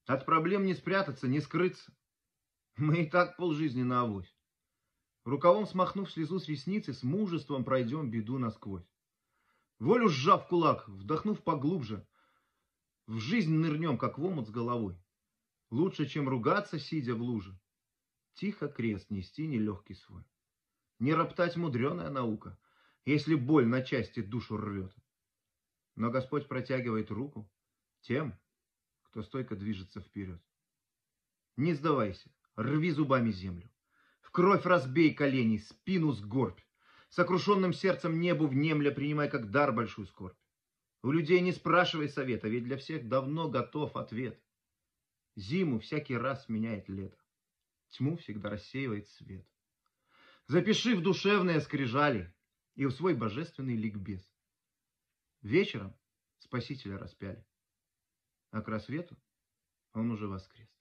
От проблем не спрятаться, не скрыться. Мы и так полжизни наавось. Рукавом смахнув слезу с ресницы, с мужеством пройдем беду насквозь. Волю сжав в кулак, вдохнув поглубже, в жизнь нырнем, как в омут с головой. Лучше, чем ругаться, сидя в луже. Тихо крест нести нелегкий свой. Не роптать мудреная наука, если боль на части душу рвет. Но Господь протягивает руку тем, кто стойко движется вперед. Не сдавайся, рви зубами землю. В кровь разбей колени, спину сгорбь. Сокрушенным сердцем небу внемля принимай как дар большую скорбь. У людей не спрашивай совета, ведь для всех давно готов ответ. Зиму всякий раз меняет лето. Тьму всегда рассеивает свет. Запиши в душевные скрижали и в свой божественный ликбез. Вечером Спасителя распяли, а к рассвету он уже воскрес.